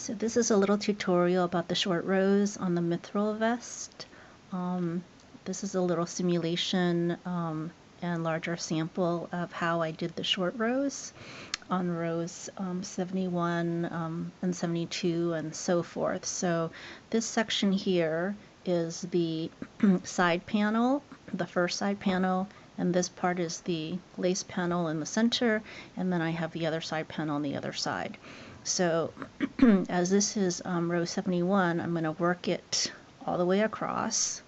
So this is a little tutorial about the short rows on the Mithril Vest. This is a little simulation and larger sample of how I did the short rows on rows 71 and 72 and so forth. So this section here is the side panel, the first side panel, and this part is the lace panel in the center, and then I have the other side panel on the other side. So as this is row 71, I'm going to work it all the way across.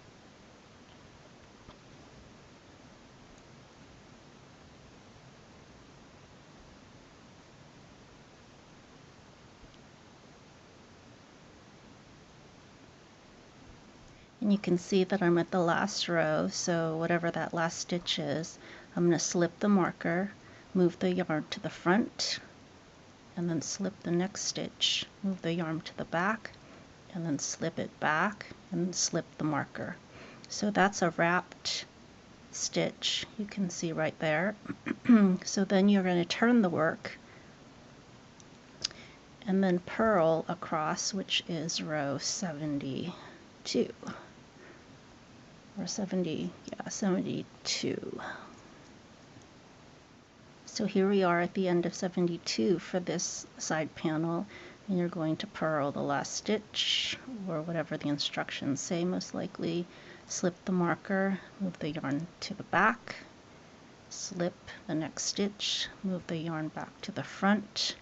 And you can see that I'm at the last row, so whatever that last stitch is, I'm going to slip the marker, move the yarn to the front, and then slip the next stitch, move the yarn to the back, and then slip it back, and slip the marker. So that's a wrapped stitch, you can see right there. So then you're going to turn the work and then purl across, which is row 72. Or 72. So here we are at the end of 72 for this side panel, and you're going to purl the last stitch, or whatever the instructions say most likely, slip the marker, move the yarn to the back, slip the next stitch, move the yarn back to the front,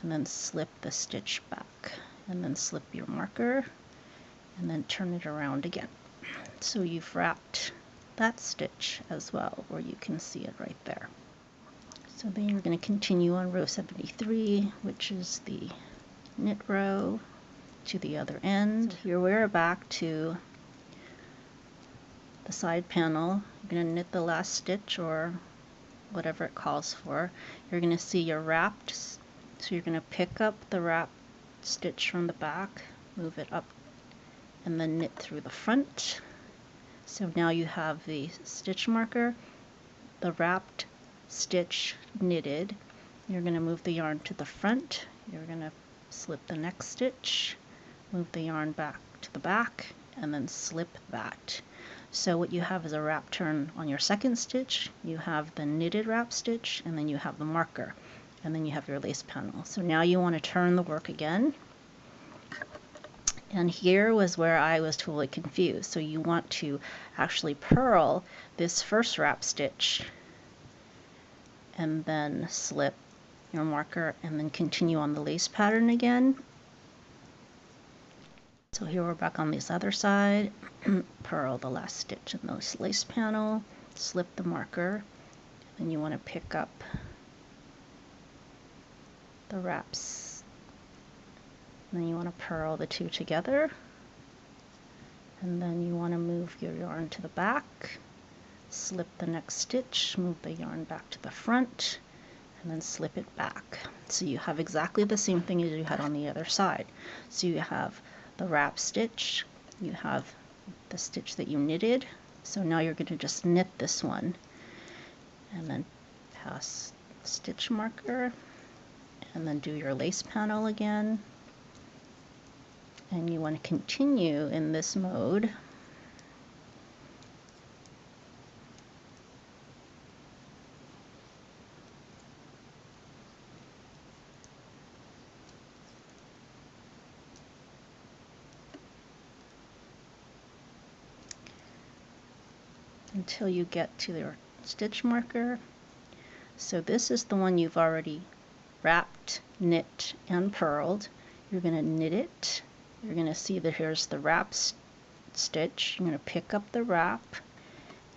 and then slip the stitch back, and then slip your marker, and then turn it around again. So you've wrapped that stitch as well, where you can see it right there. So then you're going to continue on row 73, which is the knit row, to the other end. So here we're back to the side panel. You're going to knit the last stitch, or whatever it calls for. You're going to see your wrapped, so you're going to pick up the wrapped stitch from the back, move it up, and then knit through the front. So now you have the stitch marker, the wrapped stitch knitted. You're going to move the yarn to the front, you're going to slip the next stitch, move the yarn back to the back, and then slip that. So what you have is a wrap turn on your second stitch, you have the knitted wrap stitch, and then you have the marker, and then you have your lace panel. So now you want to turn the work again. And here was where I was totally confused. So you want to actually purl this first wrap stitch and then slip your marker and then continue on the lace pattern again. So here we're back on this other side. Purl the last stitch in this lace panel, slip the marker, and you want to pick up the wraps. And then you want to purl the two together, and then you want to move your yarn to the back, slip the next stitch, move the yarn back to the front, and then slip it back. So you have exactly the same thing as you had on the other side. So you have the wrap stitch, you have the stitch that you knitted. So now you're going to just knit this one, and then pass the stitch marker, and then do your lace panel again. And you want to continue in this mode until you get to your stitch marker. So this is the one you've already wrapped, knit, and purled. You're going to knit it. You're going to see that here's the wrap stitch. You're going to pick up the wrap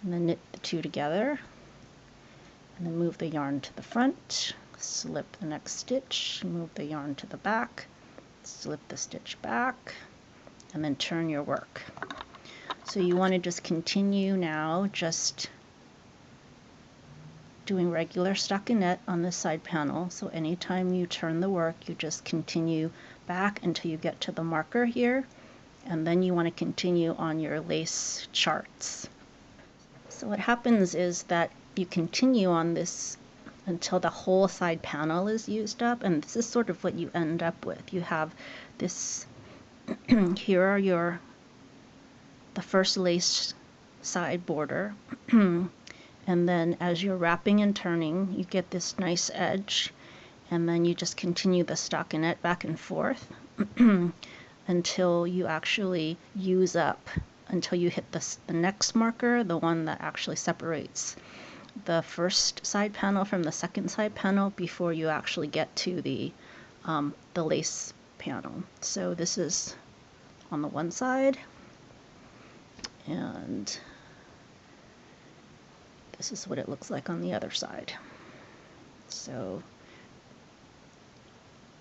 and then knit the two together, and then move the yarn to the front, slip the next stitch, move the yarn to the back, slip the stitch back, and then turn your work. So you want to just continue now, just doing regular stockinette on this side panel. So anytime you turn the work, you just continue back until you get to the marker here, and then you want to continue on your lace charts. So what happens is that you continue on this until the whole side panel is used up, and this is sort of what you end up with. You have this here are the first lace side border, and then as you're wrapping and turning, you get this nice edge, and then you just continue the stockinette back and forth until you actually use up, until you hit the next marker, the one that actually separates the first side panel from the second side panel before you actually get to the lace panel. So this is on the one side, and this is what it looks like on the other side. So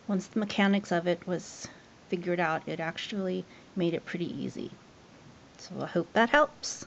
once the mechanics of it was figured out, it actually made it pretty easy. So I hope that helps.